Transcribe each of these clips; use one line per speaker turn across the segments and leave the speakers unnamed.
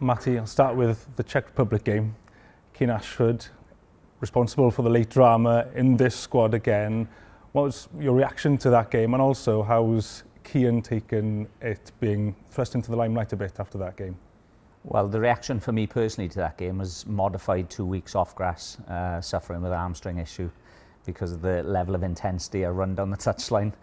Matty, I'll start with the Czech Republic game. Keane Ashford, responsible for the late drama in this squad again. What was your reaction to that game, and also how's Keane taken it being thrust into the limelight a bit after that game?
Well, the reaction for me personally to that game was modified 2 weeks off grass, suffering with an hamstring issue because of the level of intensity I run down the touchline.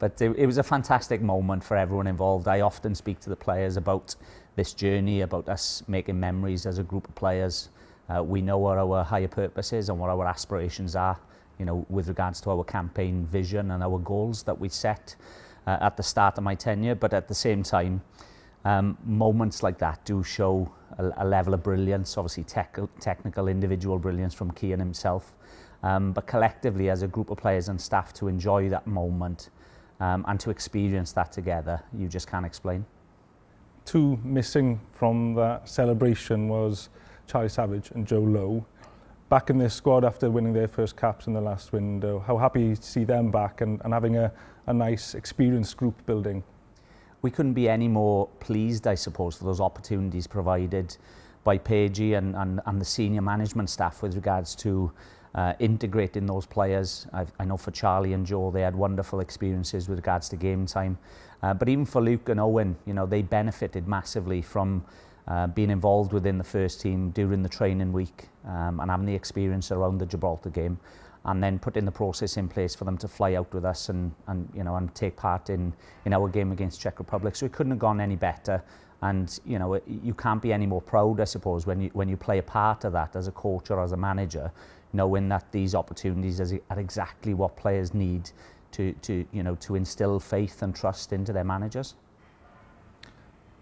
But it was a fantastic moment for everyone involved. I often speak to the players about this journey, about us making memories as a group of players. We know what our higher purpose is and what our aspirations are, you know, with regards to our campaign vision and our goals that we set at the start of my tenure. But at the same time, moments like that do show a level of brilliance, obviously technical individual brilliance from Keane himself, but collectively as a group of players and staff to enjoy that moment and to experience that together, you just can't explain.
Two missing from that celebration was Charlie Savage and Joe Lowe. Back in this squad after winning their first caps in the last window, how happy to see them back and having a nice experienced group building?
We couldn't be any more pleased, I suppose, for those opportunities provided by Pagey and the senior management staff with regards to integrating those players. I know for Charlie and Joe, they had wonderful experiences with regards to game time. But even for Luke and Owen, you know, they benefited massively from being involved within the first team during the training week and having the experience around the Gibraltar game, and then putting the process in place for them to fly out with us and take part in our game against Czech Republic. So it couldn't have gone any better. And you know, you can't be any more proud, I suppose, when you play a part of that as a coach or as a manager, knowing that these opportunities are exactly what players need to instill faith and trust into their managers.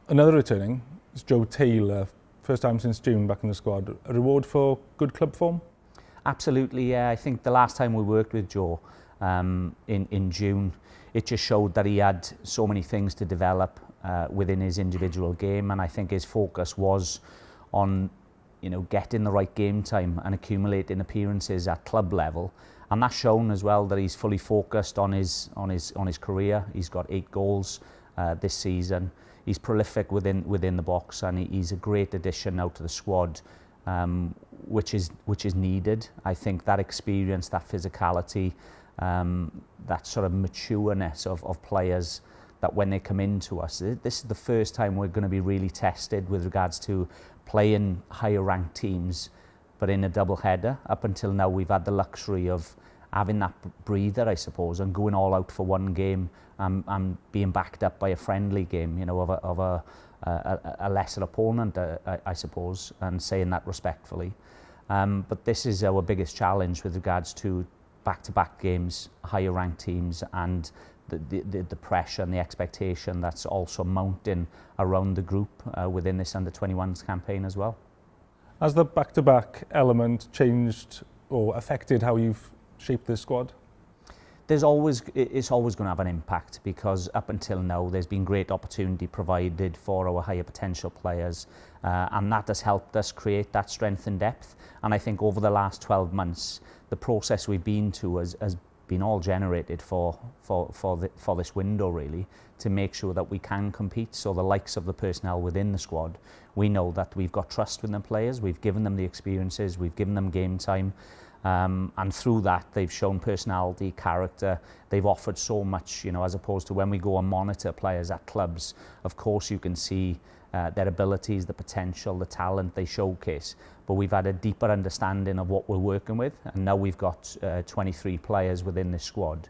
Another returning is Joe Taylor, first time since June back in the squad. A reward for good club form?
Absolutely, yeah. I think the last time we worked with Joe in June, it just showed that he had so many things to develop within his individual game, and I think his focus was on, you know, getting the right game time and accumulating appearances at club level, and that's shown as well that he's fully focused on his career. He's got 8 goals this season. He's prolific within the box, and he's a great addition now to the squad, which is needed. I think that experience, that physicality, that sort of matureness of players, that when they come into us, this is the first time we're going to be really tested with regards to playing higher ranked teams, but in a double header. Up until now, we've had the luxury of having that breather, I suppose, and going all out for one game and being backed up by a friendly game, you know, of a lesser opponent, I suppose, and saying that respectfully. But this is our biggest challenge with regards to back-to-back games, higher ranked teams, and the pressure and the expectation that's also mounting around the group within this under-21s campaign as well.
Has the back-to-back element changed or affected how you've shaped this squad?
It's always going to have an impact, because up until now there's been great opportunity provided for our higher potential players, and that has helped us create that strength and depth. And I think over the last 12 months, the process we've been to has been all generated for this window, really, to make sure that we can compete. So the likes of the personnel within the squad, we know that we've got trust with the players, we've given them the experiences, we've given them game time. And through that, they've shown personality, character. They've offered so much, you know, as opposed to when we go and monitor players at clubs. Of course, you can see their abilities, the potential, the talent they showcase. But we've had a deeper understanding of what we're working with. And now we've got 23 players within this squad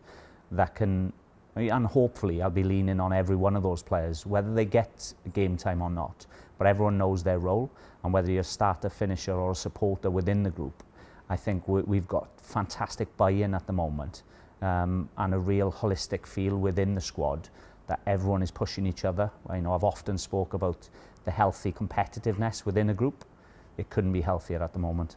that can, and hopefully I'll be leaning on every one of those players, whether they get game time or not. But everyone knows their role, and whether you're a starter, finisher, or a supporter within the group, I think we've got fantastic buy-in at the moment, and a real holistic feel within the squad that everyone is pushing each other. I know I've often spoke about the healthy competitiveness within a group. It couldn't be healthier at the moment.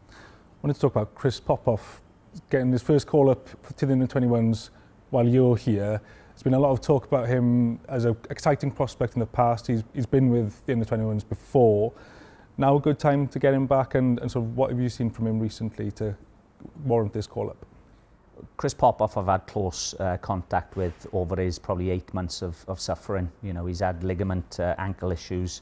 I wanted to talk about Chris Popov getting his first call up to the under-21s while you're here. There's been a lot of talk about him as an exciting prospect in the past. He's been with the under-21s before. Now a good time to get him back, and sort of what have you seen from him recently to warrant this call-up?
Chris Popov I've had close contact with over his probably 8 months of suffering. You know, he's had ligament ankle issues.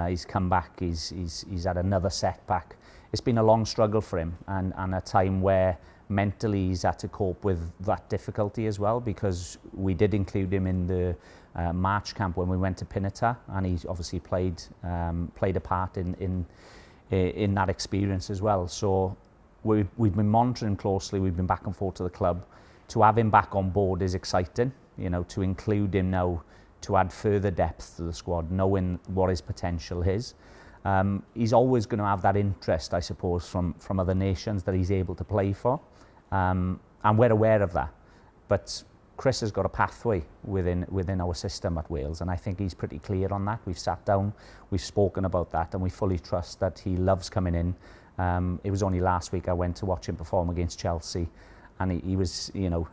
He's come back. He's had another setback. It's been a long struggle for him, and a time where mentally he's had to cope with that difficulty as well, because we did include him in the March camp when we went to Pinata, and he obviously played a part in that experience as well. So we've been monitoring him closely. We've been back and forth to the club. To have him back on board is exciting. You know, to include him now, to add further depth to the squad, knowing what his potential is. He's always going to have that interest, I suppose, from other nations that he's able to play for. And we're aware of that. But Chris has got a pathway within our system at Wales, and I think he's pretty clear on that. We've sat down, we've spoken about that, and we fully trust that he loves coming in. It was only last week I went to watch him perform against Chelsea, and he was, you know,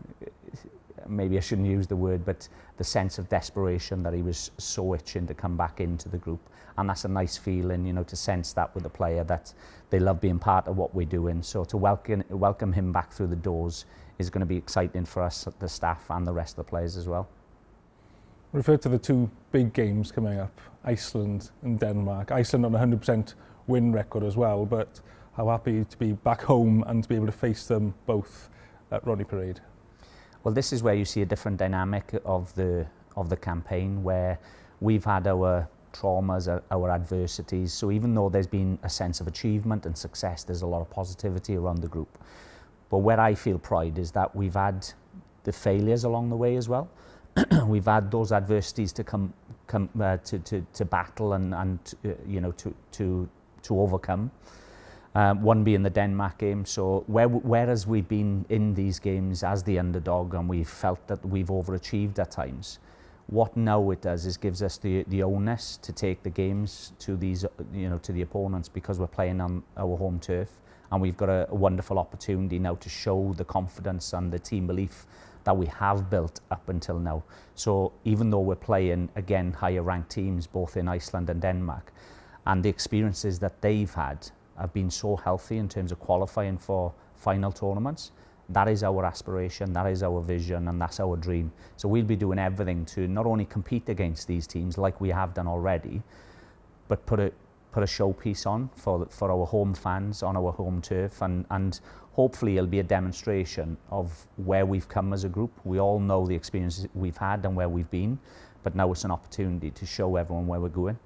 maybe I shouldn't use the word, but the sense of desperation that he was so itching to come back into the group. And that's a nice feeling, you know, to sense that with a player, that they love being part of what we're doing. So to welcome him back through the doors is going to be exciting for us, the staff and the rest of the players as well.
Refer to the two big games coming up, Iceland and Denmarc. Iceland on a 100% win record as well, but how happy to be back home and to be able to face them both at Rodney Parade.
Well, this is where you see a different dynamic of the campaign, where we've had our traumas, our adversities. So even though there's been a sense of achievement and success, there's a lot of positivity around the group. But where I feel pride is that we've had the failures along the way as well. We've had those adversities to come to battle and you know, to overcome. One being the Denmarc game. So whereas we've been in these games as the underdog and we've felt that we've overachieved at times, what now it does is gives us the onus to take the games to these, you know, to the opponents, because we're playing on our home turf, and we've got a wonderful opportunity now to show the confidence and the team belief that we have built up until now. So even though we're playing, again, higher ranked teams, both in Iceland and Denmarc, and the experiences that they've had have been so healthy in terms of qualifying for final tournaments, that is our aspiration, that is our vision, and that's our dream. So we'll be doing everything to not only compete against these teams like we have done already, but put a showpiece on for our home fans on our home turf, and hopefully it'll be a demonstration of where we've come as a group. We all know the experiences we've had and where we've been, but now it's an opportunity to show everyone where we're going.